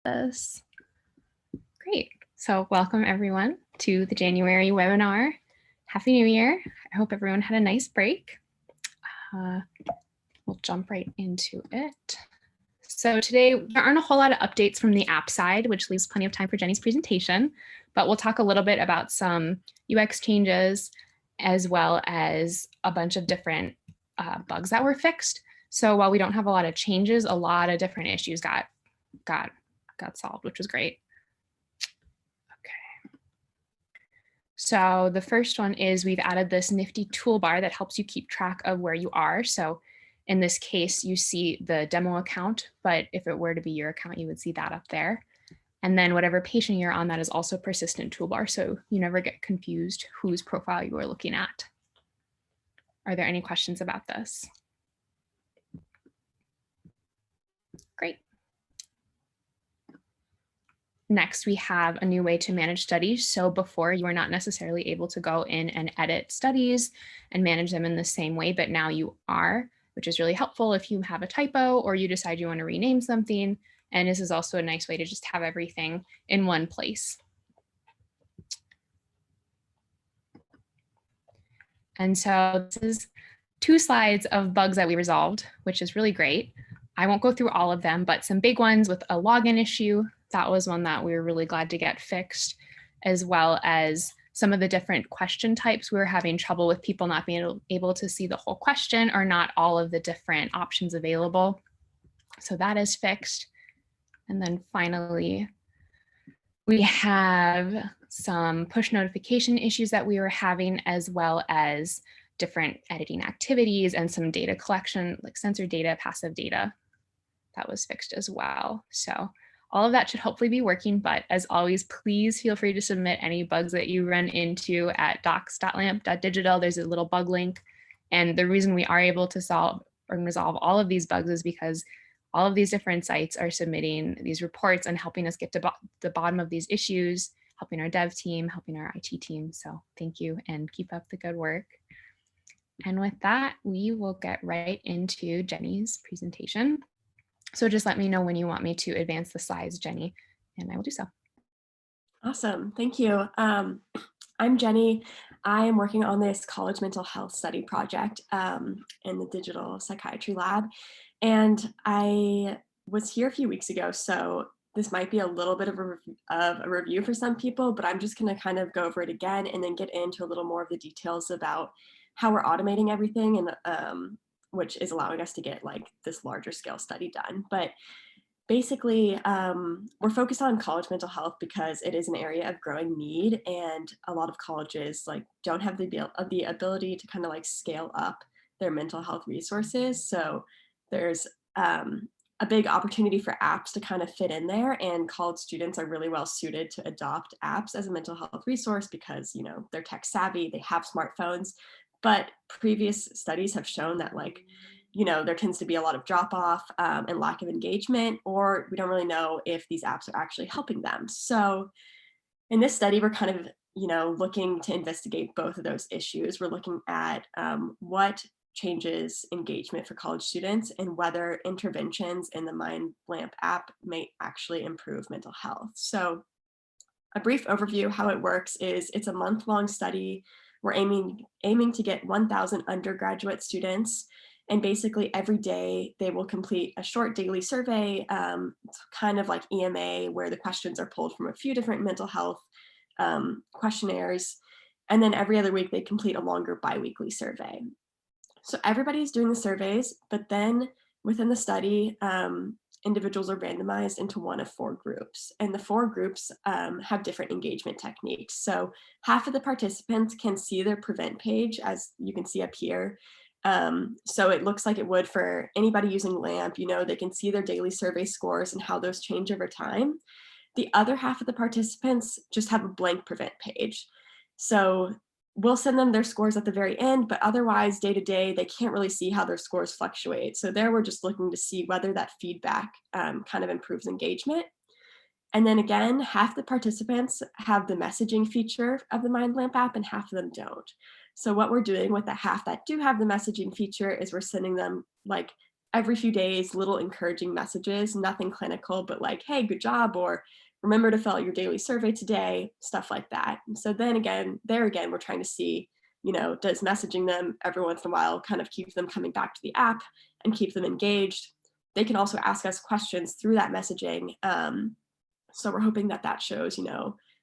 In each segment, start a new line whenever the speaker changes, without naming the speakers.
this. Great. So welcome everyone to the January webinar. Happy New Year. I hope everyone had a nice break. We'll jump right into it. So today there aren't a whole lot of updates from the app side, which leaves plenty of time for Jenny's presentation, but we'll talk a little bit about some UX changes as well as a bunch of different bugs that were fixed. So while we don't have a lot of changes, a lot of different issues got solved, which was great. Okay. So the first one is we've added this nifty toolbar that helps you keep track of where you are. So in this case, you see the demo account, but if it were to be your account, you would see that up there. And then whatever patient you're on, that is also a persistent toolbar. So you never get confused whose profile you are looking at. Are there any questions about this? Great. Next, we have a new way to manage studies. So before, you were not necessarily able to go in and edit studies and manage them in the same way, but now you are, which is really helpful if you have a typo or you decide you want to rename something. And this is also a nice way to just have everything in one place. And so this is 2 slides of bugs that we resolved, which is really great. I won't go through all of them, but some big ones with a login issue. That was one that we were really glad to get fixed, as well as some of the different question types. We were having trouble with people not being able to see the whole question or not all of the different options available. So that is fixed. And then finally, we have some push notification issues that we were having, as well as different editing activities and some data collection, like sensor data, passive data. That was fixed as well. So all of that should hopefully be working, but as always, please feel free to submit any bugs that you run into at docs.lamp.digital. There's a little bug link. And the reason we are able to solve or resolve all of these bugs is because all of these different sites are submitting these reports and helping us get to the bottom of these issues, helping our dev team, helping our IT team. So thank you and keep up the good work. And with that, we will get right into Jenny's presentation. So just let me know when you want me to advance the slides, Jenny, and I will do so.
Awesome, thank you. I'm Jenny. I am working on this college mental health study project in the digital psychiatry lab. And I was here a few weeks ago, so this might be a little bit of a review for some people, but I'm just gonna kind of go over it again and then get into a little more of the details about how we're automating everything and which is allowing us to get like this larger scale study done. But basically, we're focused on college mental health because it is an area of growing need, and a lot of colleges like don't have the ability to kind of like scale up their mental health resources. So there's a big opportunity for apps to kind of fit in there, and college students are really well suited to adopt apps as a mental health resource because, you know, they're tech savvy, they have smartphones. But previous studies have shown that, like, you know, there tends to be a lot of drop off and lack of engagement, or we don't really know if these apps are actually helping them. So in this study, we're kind of, you know, looking to investigate both of those issues. We're looking at what changes engagement for college students and whether interventions in the MindLamp app may actually improve mental health. So a brief overview how it works is it's a month-long study. We're aiming to get 1,000 undergraduate students, and basically every day they will complete a short daily survey. It's kind of like EMA, where the questions are pulled from a few different mental health questionnaires. And then every other week they complete a longer bi-weekly survey. So everybody's doing the surveys, but then within the study, individuals are randomized into one of 4 groups, and the 4 groups have different engagement techniques. So half of the participants can see their prevent page, as you can see up here. So it looks like it would for anybody using LAMP. You know, they can see their daily survey scores and how those change over time. The other half of the participants just have a blank prevent page. So we'll send them their scores at the very end, but otherwise day to day, they can't really see how their scores fluctuate. So there we're just looking to see whether that feedback kind of improves engagement. And then again, half the participants have the messaging feature of the MindLamp app and half of them don't. So what we're doing with the half that do have the messaging feature is we're sending them like every few days, little encouraging messages, nothing clinical, but like, hey, good job, or remember to fill out your daily survey today, stuff like that. And so then again, we're trying to see, does messaging them every once in a while kind of keep them coming back to the app and keep them engaged? They can also ask us questions through that messaging. So we're hoping that that shows,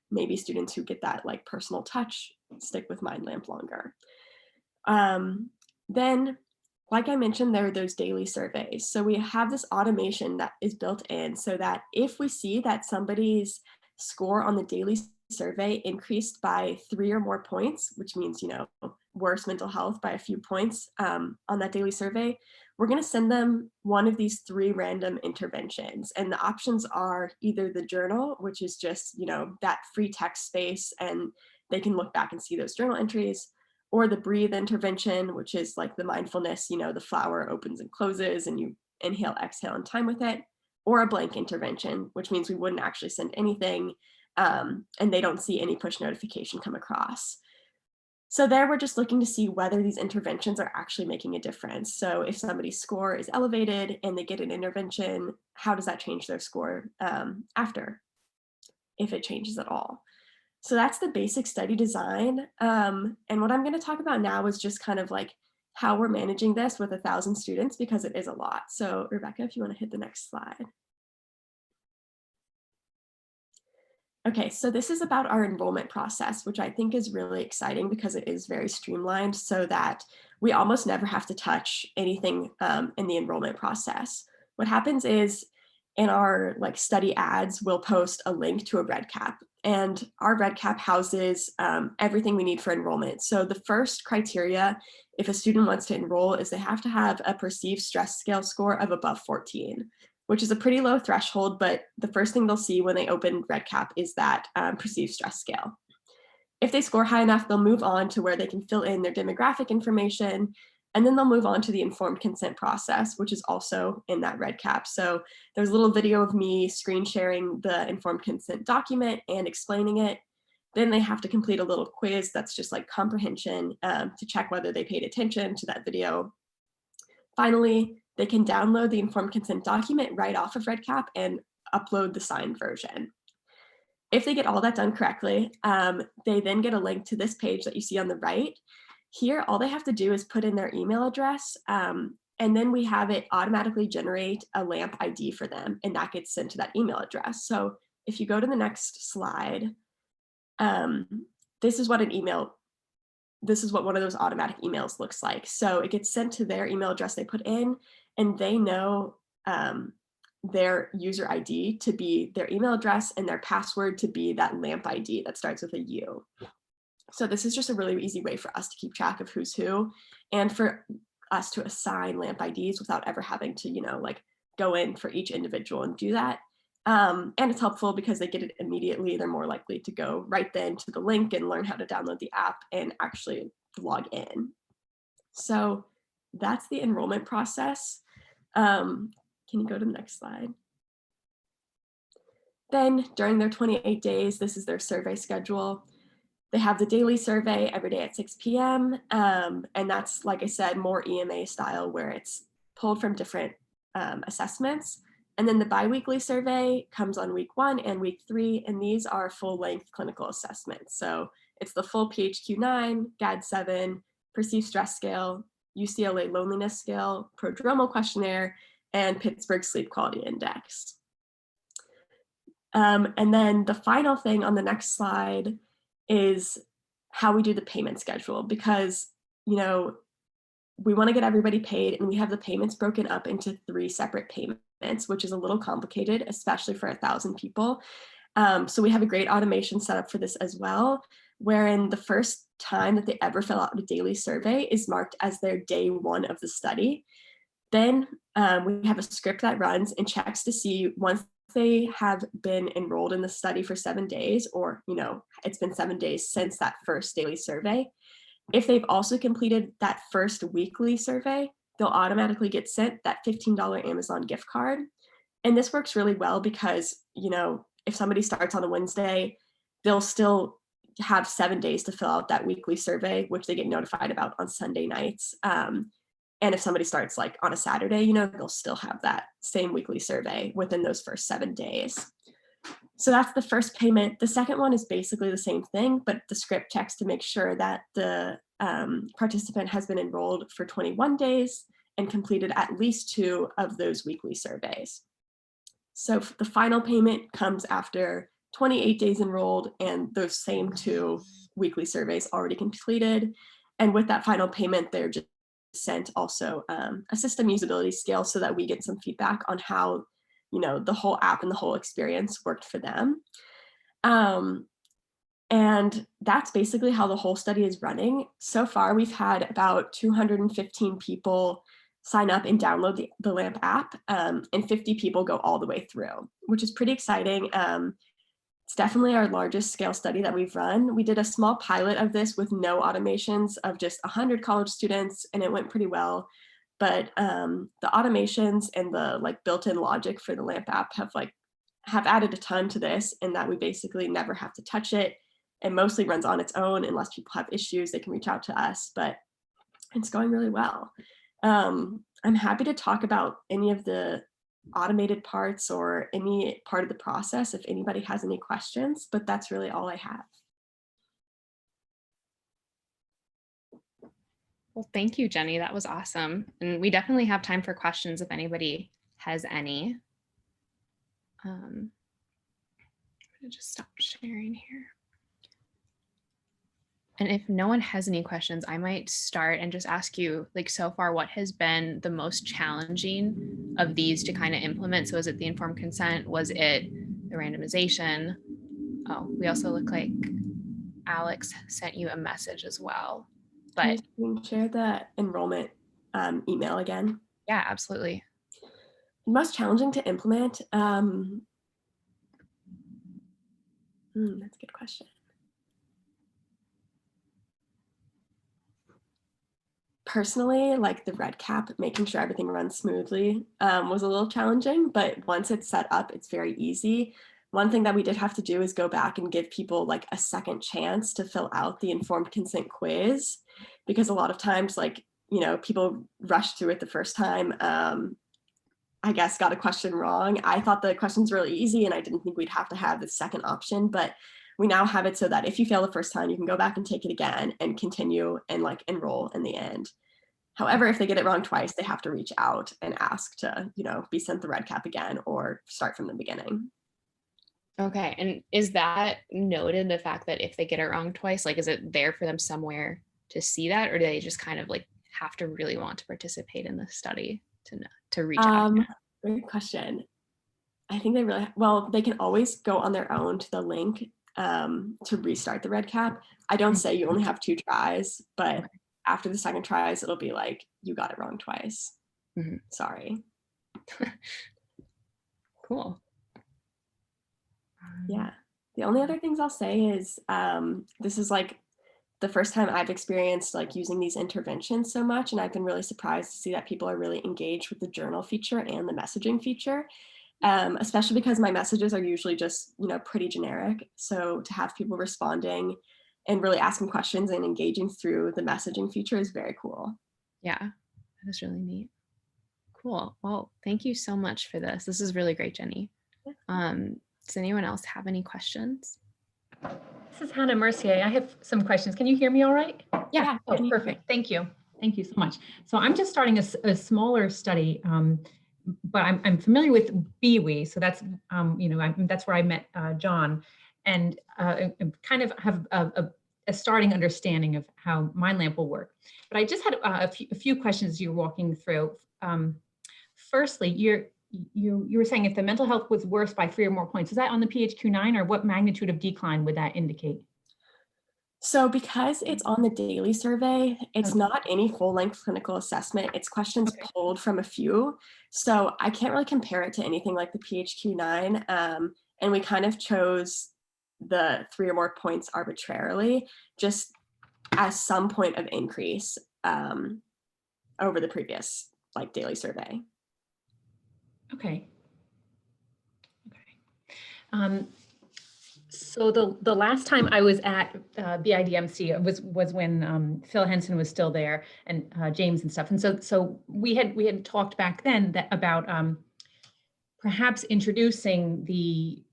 maybe students who get that like personal touch stick with MindLamp longer. Then, like I mentioned, there are those daily surveys. So we have this automation that is built in so that if we see that somebody's score on the daily survey increased by 3 or more points, which means, worse mental health by a few points on that daily survey, we're going to send them one of these 3 random interventions. And the options are either the journal, which is just, that free text space, and they can look back and see those journal entries, or the breathe intervention, which is like the mindfulness, the flower opens and closes and you inhale, exhale in time with it, or a blank intervention, which means we wouldn't actually send anything and they don't see any push notification come across. So there we're just looking to see whether these interventions are actually making a difference. So if somebody's score is elevated and they get an intervention, how does that change their score after, if it changes at all? So that's the basic study design. And what I'm going to talk about now is just kind of like how we're managing this with 1,000 students, because it is a lot. So Rebecca, if you want to hit the next slide. Okay, so this is about our enrollment process, which I think is really exciting because it is very streamlined so that we almost never have to touch anything in the enrollment process. What happens is in our like study ads, we'll post a link to a red cap, and our red cap houses everything we need for enrollment. So the first criteria, if a student wants to enroll, is they have to have a perceived stress scale score of above 14. Which is a pretty low threshold, but the first thing they'll see when they open REDCap is that perceived stress scale. If they score high enough, they'll move on to where they can fill in their demographic information, and then they'll move on to the informed consent process, which is also in that REDCap. So there's a little video of me screen sharing the informed consent document and explaining it. Then they have to complete a little quiz that's just like comprehension to check whether they paid attention to that video. Finally, they can download the informed consent document right off of REDCap and upload the signed version. If they get all that done correctly, they then get a link to this page that you see on the right. Here, all they have to do is put in their email address, and then we have it automatically generate a LAMP ID for them, and that gets sent to that email address. So if you go to the next slide, this is what one of those automatic emails looks like. So it gets sent to their email address they put in, and they know their user ID to be their email address and their password to be that LAMP ID that starts with a U. So this is just a really easy way for us to keep track of who's who, and for us to assign LAMP IDs without ever having to, like go in for each individual and do that. And it's helpful because they get it immediately. They're more likely to go right then to the link and learn how to download the app and actually log in. So that's the enrollment process. Can you go to the next slide? Then during their 28 days, this is their survey schedule. They have the daily survey every day at 6 p.m. And that's, like I said, more EMA style, where it's pulled from different assessments. And then the biweekly survey comes on week 1 and week 3, and these are full-length clinical assessments. So it's the full PHQ-9, GAD-7, perceived stress scale, UCLA loneliness scale, prodromal questionnaire, and Pittsburgh Sleep Quality Index. And then the final thing on the next slide is how we do the payment schedule, because, we want to get everybody paid, and we have the payments broken up into 3 separate payments, which is a little complicated, especially for 1,000 people. So we have a great automation set up for this as well, wherein the first time that they ever fill out a daily survey is marked as their day 1 of the study. Then we have a script that runs and checks to see, once they have been enrolled in the study for 7 days, or it's been 7 days since that first daily survey, if they've also completed that first weekly survey, they'll automatically get sent that $15 Amazon gift card. And this works really well because, if somebody starts on a Wednesday, they'll still have 7 days to fill out that weekly survey, which they get notified about on Sunday nights. And if somebody starts like on a Saturday, you know, they'll still have that same weekly survey within those first 7 days. So that's the first payment. The second one is basically the same thing, but the script checks to make sure that the participant has been enrolled for 21 days and completed at least 2 of those weekly surveys. So the final payment comes after 28 days enrolled and those same 2 weekly surveys already completed. And with that final payment, they're just sent also a system usability scale so that we get some feedback on how, you know, the whole app and the whole experience worked for them. And that's basically how the whole study is running. So far, we've had about 215 people sign up and download the LAMP app, and 50 people go all the way through, which is pretty exciting. It's definitely our largest scale study that we've run. We did a small pilot of this with no automations of just 100 college students, and it went pretty well. But the automations and the like built-in logic for the LAMP app have added a ton to this, in that we basically never have to touch it. It mostly runs on its own. Unless people have issues, they can reach out to us, but it's going really well. I'm happy to talk about any of the automated parts or any part of the process if anybody has any questions, but that's really all I have.
Well, thank you, Jenny. That was awesome. And we definitely have time for questions if anybody has any. I'm gonna just stop sharing here. And if no one has any questions, I might start and just ask you, like, so far, what has been the most challenging of these to kind of implement? So is it the informed consent? Was it the randomization? Oh, we also look like Alex sent you a message as well. But
Can you share the enrollment email again?
yeah, absolutely.
Most challenging to implement? That's a good question. Personally, like the red cap, making sure everything runs smoothly was a little challenging, but once it's set up, it's very easy. One thing that we did have to do is go back and give people like a second chance to fill out the informed consent quiz, because a lot of times, like, you know, people rush through it the first time. I guess got a question wrong. I thought the questions were really easy and I didn't think we'd have to have the second option, but we now have it so that if you fail the first time, you can go back and take it again and continue and like enroll in the end. However, if they get it wrong twice, they have to reach out and ask to, you know, be sent the red cap again or start from the beginning.
Okay. And is that noted, the fact that if they get it wrong twice, like, is it there for them somewhere to see that, or do they just kind of like have to really want to participate in the study to reach out?
Great question. I think they really, well, they can always go on their own to the link to restart the red cap. I don't say you only have 2 tries, but after the second tries, it'll be like, you got it wrong twice. Sorry.
Cool.
Yeah. The only other things I'll say is this is like the first time I've experienced like using these interventions so much, and I've been really surprised to see that people are really engaged with the journal feature and the messaging feature, especially because my messages are usually just, you know, pretty generic. So to have people responding and really asking questions and engaging through the messaging feature is very cool.
Yeah, that is really neat. Cool. Well, thank you so much for this. This is really great, Jenny. Does anyone else have any questions?
This is Hannah Mercier. I have some questions. Can you hear me all right?
Yeah.
Oh, perfect. Thank you. Thank you so much. So I'm just starting a smaller study, but I'm familiar with BWE. So that's, you know, that's where I met John, and I kind of have a starting understanding of how MindLamp will work. But I just had a few questions you're walking through. Firstly, you were saying if the mental health was worse by 3 or more points, is that on the PHQ-9, or what magnitude of decline would that indicate?
So because it's on the daily survey, it's not any full-length clinical assessment. It's questions pulled from a few. So I can't really compare it to anything like the PHQ-9. And we kind of chose the 3 or more points arbitrarily, just as some point of increase over the previous like daily survey. Okay.
So the last time I was at BIDMC was when Phil Henson was still there, and James and stuff. And so we had talked back then about perhaps introducing the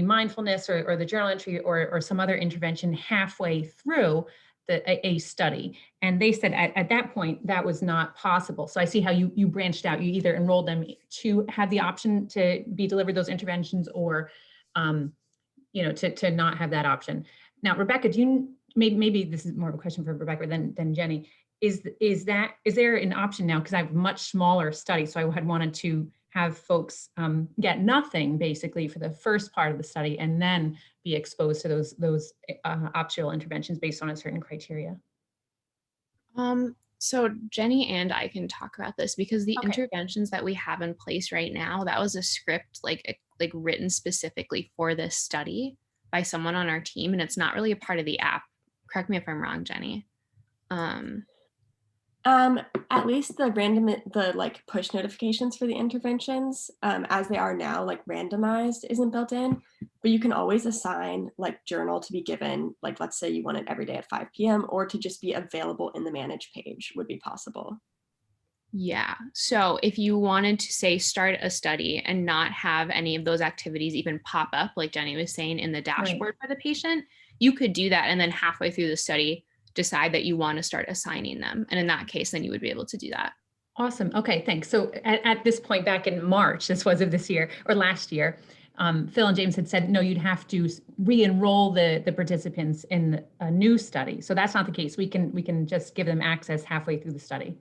mindfulness or the journal entry or some other intervention halfway through a study. And they said at that point that was not possible. So I see how you branched out. You either enrolled them to have the option to be delivered those interventions, or to not have that option. Now, Rebecca, do you maybe this is more of a question for Rebecca than Jenny. Is there an option now? Because I have a much smaller study, so I had wanted to have folks get nothing basically for the first part of the study, and then be exposed to those optional interventions based on a certain criteria.
So Jenny and I can talk about this, because the
Okay.
interventions that we have in place right now, that was a script like written specifically for this study by someone on our team, and it's not really a part of the app. Correct me if I'm wrong, Jenny.
At least the like push notifications for the interventions, as they are now, like randomized, isn't built in, but you can always assign like journal to be given, like let's say you want it every day at 5 p.m. or to just be available in the manage page would be possible.
Yeah. So if you wanted to say start a study and not have any of those activities even pop up, like Jenny was saying, in the dashboard for the patient, you could do that. And then halfway through the study, decide that you want to start assigning them. And in that case, then you would be able to do that.
Awesome. Okay, thanks. So at this point back in March, this was of this year or last year, Phil and James had said, no, you'd have to re-enroll the participants in a new study. So that's not the case. We can just give them access halfway through the study.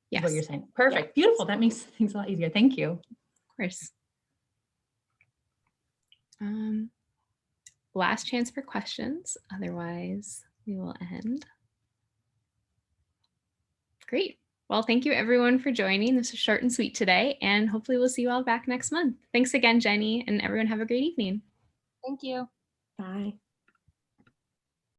Yes. Is what you're saying. Perfect. Yeah. Beautiful. That makes things a lot easier. Thank you.
Of course. Last chance for questions. Otherwise, we will end. Great. Well, thank you everyone for joining. This is short and sweet today, and hopefully we'll see you all back next month. Thanks again, Jenny, and everyone have a great evening.
Thank you.
Bye.